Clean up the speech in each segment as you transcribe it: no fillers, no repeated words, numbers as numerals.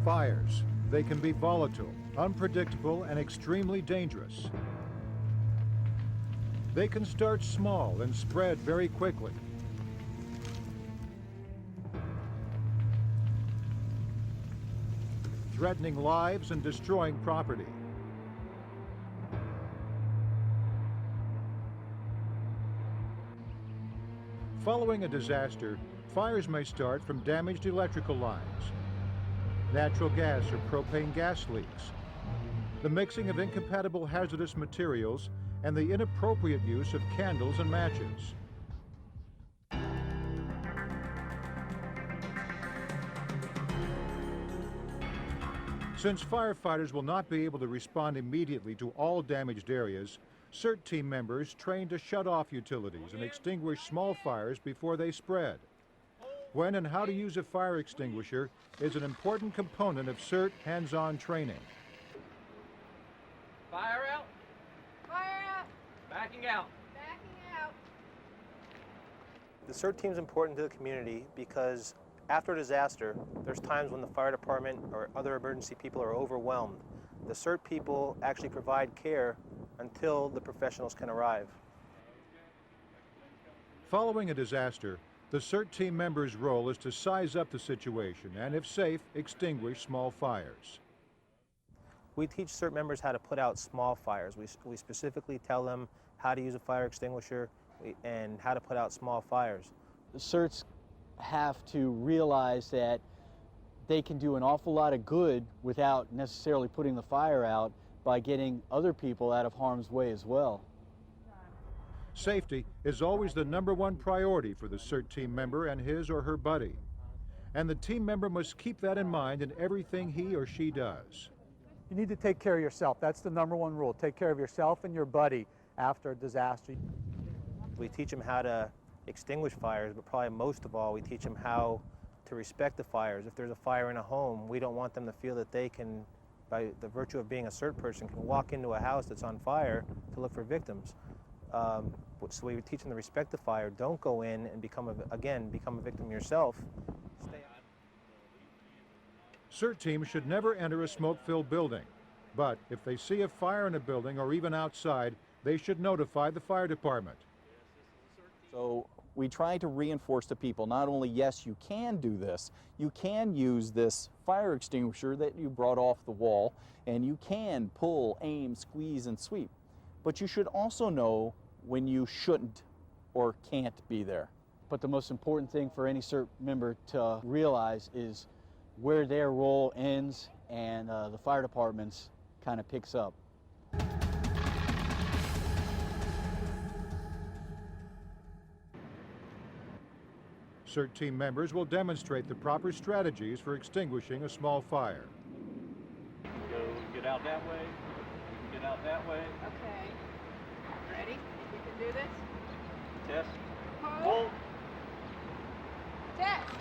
Fires. They can be volatile, unpredictable, and extremely dangerous. They can start small and spread very quickly. Threatening lives and destroying property. Following a disaster, fires may start from damaged electrical lines, natural gas or propane gas leaks, the mixing of incompatible hazardous materials, and the inappropriate use of candles and matches. Since firefighters will not be able to respond immediately to all damaged areas, CERT team members train to shut off utilities and extinguish small fires before they spread. When and how to use a fire extinguisher is an important component of CERT hands-on training. Fire out. Fire out. Backing out. Backing out. The CERT team is important to the community because after a disaster, there's times when the fire department or other emergency people are overwhelmed. The CERT people actually provide care until the professionals can arrive. Following a disaster, the CERT team member's role is to size up the situation and, if safe, extinguish small fires. We teach CERT members how to put out small fires. We specifically tell them how to use a fire extinguisher and how to put out small fires. The CERTs have to realize that they can do an awful lot of good without necessarily putting the fire out by getting other people out of harm's way as well. Safety is always the #1 priority for the CERT team member and his or her buddy. And the team member must keep that in mind in everything he or she does. You need to take care of yourself. That's the #1 rule. Take care of yourself and your buddy after a disaster. We teach them how to extinguish fires, but probably most of all, we teach them how to respect the fires. If there's a fire in a home, we don't want them to feel that they can, by the virtue of being a CERT person, can walk into a house that's on fire to look for victims. So we teach them to respect the fire. Don't go in and become a victim yourself. Stay on. CERT teams should never enter a smoke-filled building, but if they see a fire in a building or even outside, they should notify the fire department. So we try to reinforce to people not only, yes, you can do this, you can use this fire extinguisher that you brought off the wall, and you can pull, aim, squeeze, and sweep. But you should also know when you shouldn't or can't be there. But the most important thing for any CERT member to realize is where their role ends and the fire department's kind of picks up. CERT team members will demonstrate the proper strategies for extinguishing a small fire. Get out that way. Get out that way. Okay. Ready? We can do this? Test. Hold. Test.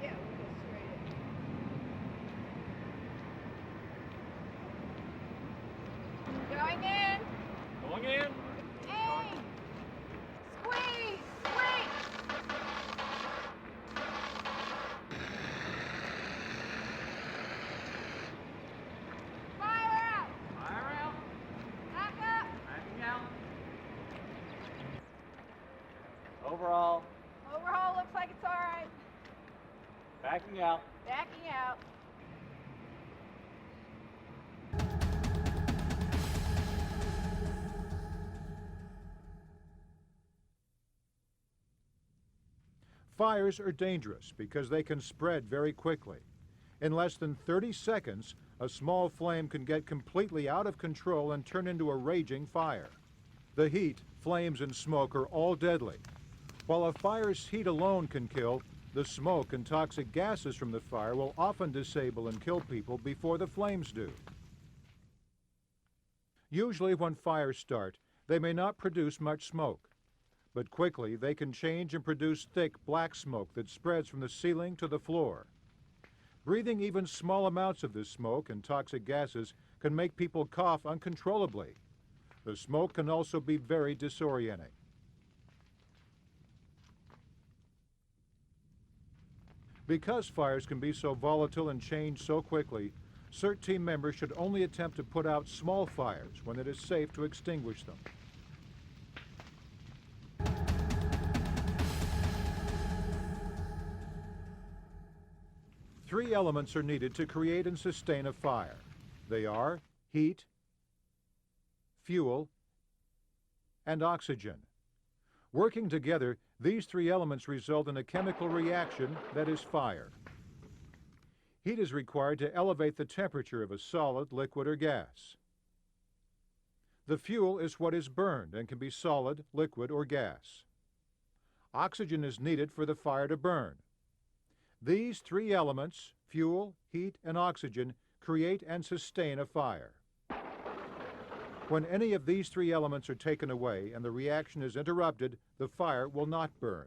Yeah, we'll go straight in. Going in. Going in. Aim. Squeeze. Swing. Fire out. Fire out. Back up. Backing out. Overall. Overhaul looks like it's all right. Backing out. Backing out. Fires are dangerous because they can spread very quickly. In less than 30 seconds, a small flame can get completely out of control and turn into a raging fire. The heat, flames, and smoke are all deadly. While a fire's heat alone can kill, the smoke and toxic gases from the fire will often disable and kill people before the flames do. Usually when fires start, they may not produce much smoke, but quickly they can change and produce thick black smoke that spreads from the ceiling to the floor. Breathing even small amounts of this smoke and toxic gases can make people cough uncontrollably. The smoke can also be very disorienting. Because fires can be so volatile and change so quickly, CERT team members should only attempt to put out small fires when it is safe to extinguish them. Three elements are needed to create and sustain a fire. They are heat, fuel, and oxygen. Working together, these three elements result in a chemical reaction that is fire. Heat is required to elevate the temperature of a solid, liquid, or gas. The fuel is what is burned and can be solid, liquid, or gas. Oxygen is needed for the fire to burn. These three elements, fuel, heat, and oxygen, create and sustain a fire. When any of these three elements are taken away and the reaction is interrupted, the fire will not burn.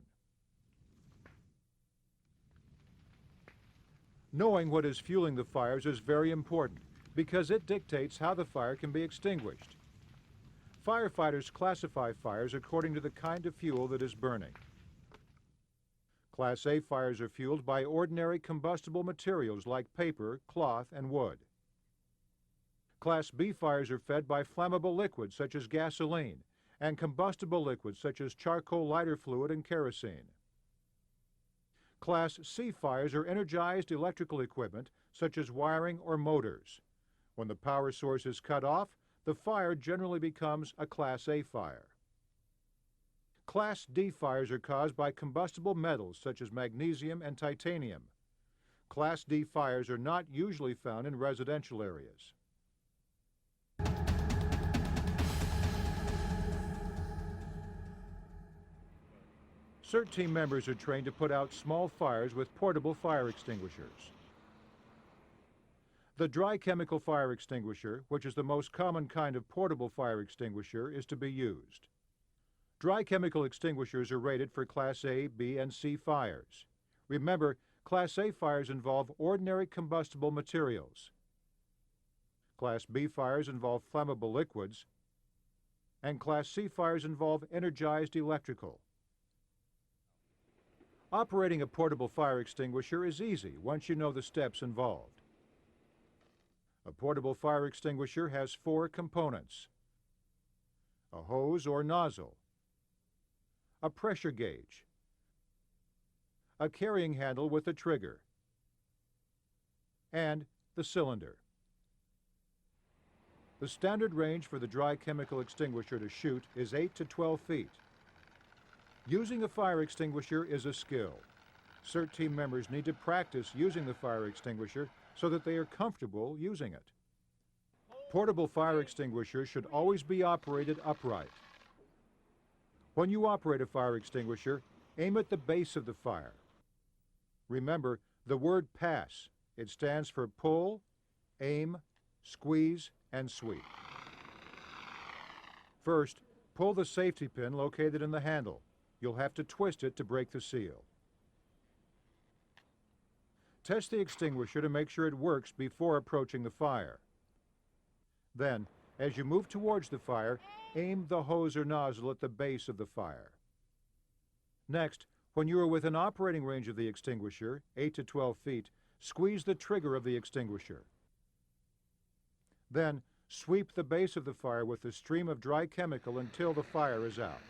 Knowing what is fueling the fires is very important because it dictates how the fire can be extinguished. Firefighters classify fires according to the kind of fuel that is burning. Class A fires are fueled by ordinary combustible materials like paper, cloth, and wood. Class B fires are fed by flammable liquids such as gasoline and combustible liquids such as charcoal lighter fluid and kerosene. Class C fires are energized electrical equipment such as wiring or motors. When the power source is cut off, the fire generally becomes a Class A fire. Class D fires are caused by combustible metals such as magnesium and titanium. Class D fires are not usually found in residential areas. CERT team members are trained to put out small fires with portable fire extinguishers. The dry chemical fire extinguisher, which is the most common kind of portable fire extinguisher, is to be used. Dry chemical extinguishers are rated for Class A, B, and C fires. Remember, Class A fires involve ordinary combustible materials. Class B fires involve flammable liquids, and Class C fires involve energized electrical. Operating a portable fire extinguisher is easy once you know the steps involved. A portable fire extinguisher has 4 components: a hose or nozzle, a pressure gauge, a carrying handle with a trigger, and the cylinder. The standard range for the dry chemical extinguisher to shoot is 8 to 12 feet. Using a fire extinguisher is a skill. CERT team members need to practice using the fire extinguisher so that they are comfortable using it. Portable fire extinguishers should always be operated upright. When you operate a fire extinguisher, aim at the base of the fire. Remember the word pass. It stands for pull, aim, squeeze, and sweep. First, pull the safety pin located in the handle. You'll have to twist it to break the seal. Test the extinguisher to make sure it works before approaching the fire. Then, as you move towards the fire, aim the hose or nozzle at the base of the fire. Next, when you are within operating range of the extinguisher, 8 to 12 feet, squeeze the trigger of the extinguisher. Then, sweep the base of the fire with a stream of dry chemical until the fire is out.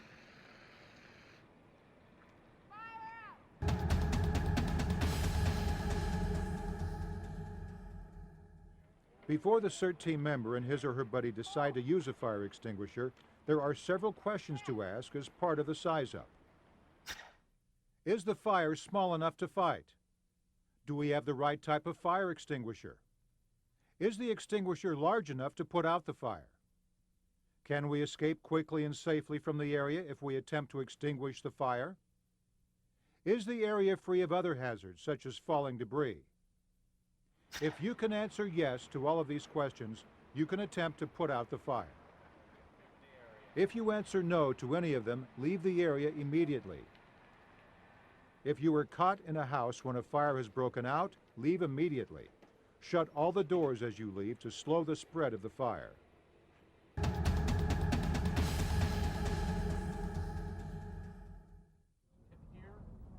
Before the CERT team member and his or her buddy decide to use a fire extinguisher, there are several questions to ask as part of the size-up. Is the fire small enough to fight? Do we have the right type of fire extinguisher? Is the extinguisher large enough to put out the fire? Can we escape quickly and safely from the area if we attempt to extinguish the fire? Is the area free of other hazards, such as falling debris? If you can answer yes to all of these questions, you can attempt to put out the fire. If you answer no to any of them, leave the area immediately. If you were caught in a house when a fire has broken out, leave immediately. Shut all the doors as you leave to slow the spread of the fire.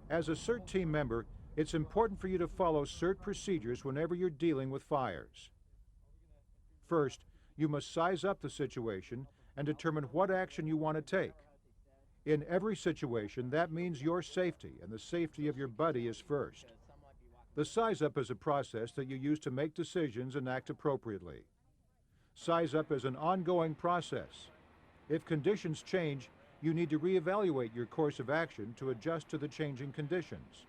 As a CERT team member, It's important for you to follow CERT procedures whenever you're dealing with fires. First, you must size up the situation and determine what action you want to take. In every situation, that means your safety and the safety of your buddy is first. The size up is a process that you use to make decisions and act appropriately. Size up is an ongoing process. If conditions change, you need to reevaluate your course of action to adjust to the changing conditions.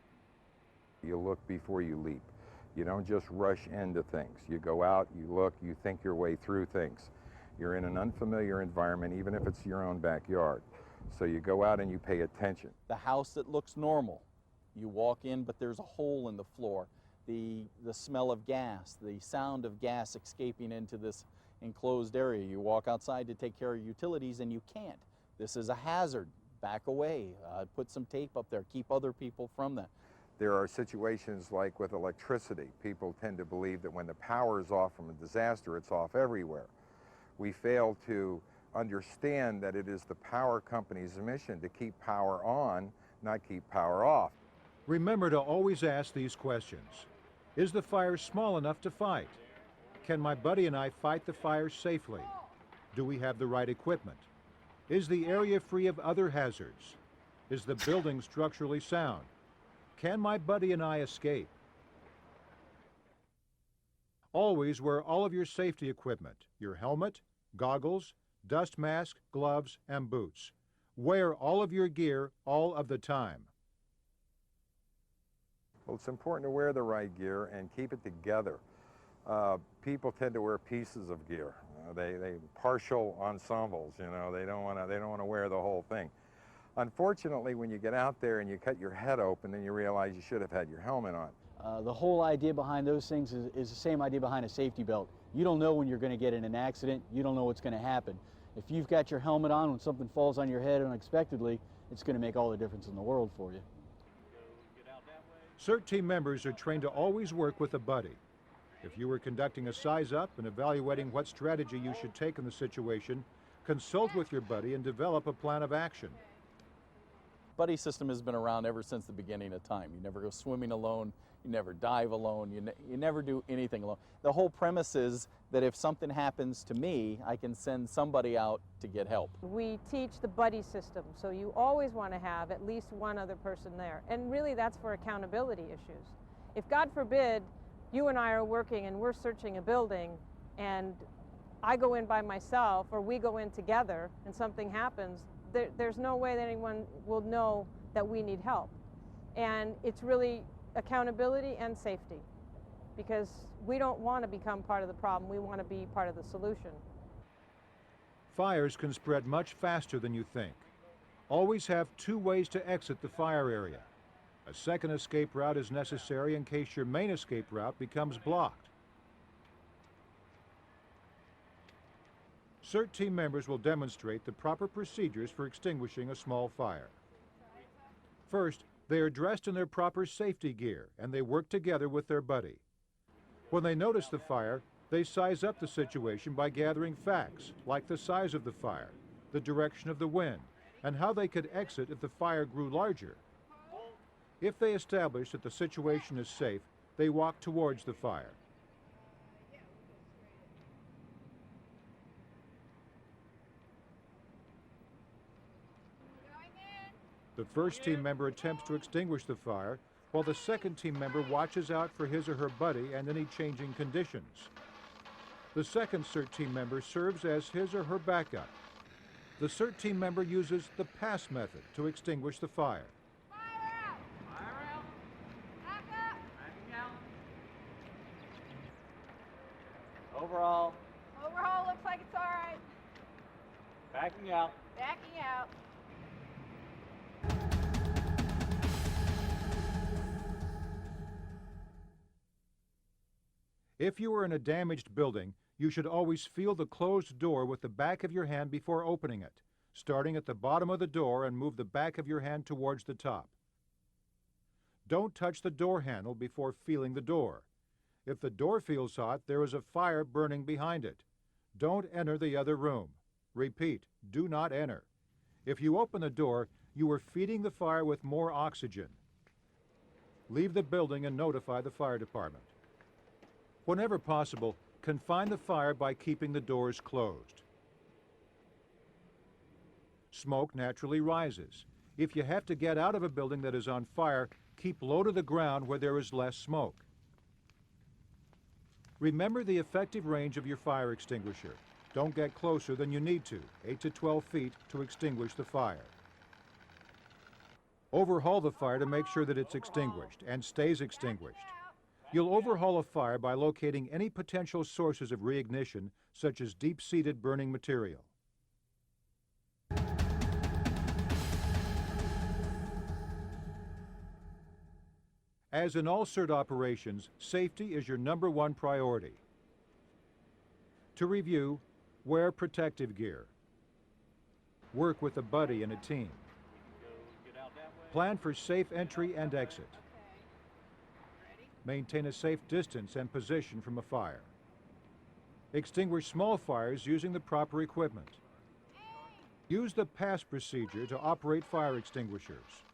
You look before you leap. You don't just rush into things. You go out, you look, you think your way through things. You're in an unfamiliar environment, even if it's your own backyard. So you go out and you pay attention. The house that looks normal, you walk in, but there's a hole in the floor. The smell of gas, the sound of gas escaping into this enclosed area. You walk outside to take care of utilities and you can't. This is a hazard. Back away. Put some tape up there. Keep other people from that. There are situations like with electricity. People tend to believe that when the power is off from a disaster, it's off everywhere. We fail to understand that it is the power company's mission to keep power on, not keep power off. Remember to always ask these questions. Is the fire small enough to fight? Can my buddy and I fight the fire safely? Do we have the right equipment? Is the area free of other hazards? Is the building structurally sound? Can my buddy and I escape? Always wear all of your safety equipment, your helmet, goggles, dust mask, gloves, and boots. Wear all of your gear all of the time. Well, it's important to wear the right gear and keep it together. People tend to wear pieces of gear. They partial ensembles, you know, they don't want to wear the whole thing. Unfortunately, when you get out there and you cut your head open, then you realize you should have had your helmet on. The whole idea behind those things is the same idea behind a safety belt. You don't know when you're going to get in an accident. You don't know what's going to happen. If you've got your helmet on, when something falls on your head unexpectedly, it's going to make all the difference in the world for you. CERT team members are trained to always work with a buddy. If you were conducting a size up and evaluating what strategy you should take in the situation, consult with your buddy and develop a plan of action. Buddy system has been around ever since the beginning of time. You never go swimming alone, you never dive alone, you never do anything alone. The whole premise is that if something happens to me, I can send somebody out to get help. We teach the buddy system, so you always want to have at least one other person there. And really that's for accountability issues. If God forbid, you and I are working and we're searching a building and I go in by myself or we go in together and something happens, there's no way that anyone will know that we need help. And it's really accountability and safety, because we don't want to become part of the problem, we want to be part of the solution. Fires can spread much faster than you think. Always have 2 ways to exit the fire area. A second escape route is necessary in case your main escape route becomes blocked. CERT team members will demonstrate the proper procedures for extinguishing a small fire. First, they are dressed in their proper safety gear and they work together with their buddy. When they notice the fire, they size up the situation by gathering facts like the size of the fire, the direction of the wind, and how they could exit if the fire grew larger. If they establish that the situation is safe, they walk towards the fire. The first team member attempts to extinguish the fire, while the second team member watches out for his or her buddy and any changing conditions. The second CERT team member serves as his or her backup. The CERT team member uses the pass method to extinguish the fire. Fire out! Fire out. Back up! Backing out. Overall. Overhaul looks like it's all right. Backing out. Backing out. If you are in a damaged building, you should always feel the closed door with the back of your hand before opening it, starting at the bottom of the door and move the back of your hand towards the top. Don't touch the door handle before feeling the door. If the door feels hot, there is a fire burning behind it. Don't enter the other room. Repeat, do not enter. If you open the door, you are feeding the fire with more oxygen. leave the building and notify the fire department. Whenever possible, confine the fire by keeping the doors closed. Smoke naturally rises. If you have to get out of a building that is on fire, keep low to the ground where there is less smoke. Remember the effective range of your fire extinguisher. Don't get closer than you need to, 8 to 12 feet, to extinguish the fire. Overhaul the fire to make sure that it's extinguished and stays extinguished. You'll overhaul a fire by locating any potential sources of reignition, such as deep-seated burning material. As in all CERT operations, safety is your #1 priority. To review, wear protective gear. Work with a buddy and a team. Plan for safe entry and exit. Maintain a safe distance and position from a fire. Extinguish small fires using the proper equipment. Use the PASS procedure to operate fire extinguishers.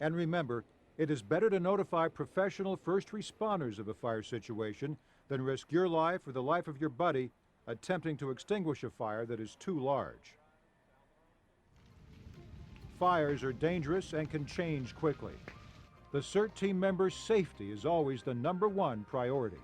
And remember, it is better to notify professional first responders of a fire situation than risk your life or the life of your buddy attempting to extinguish a fire that is too large. Fires are dangerous and can change quickly. The CERT team member's safety is always the #1 priority.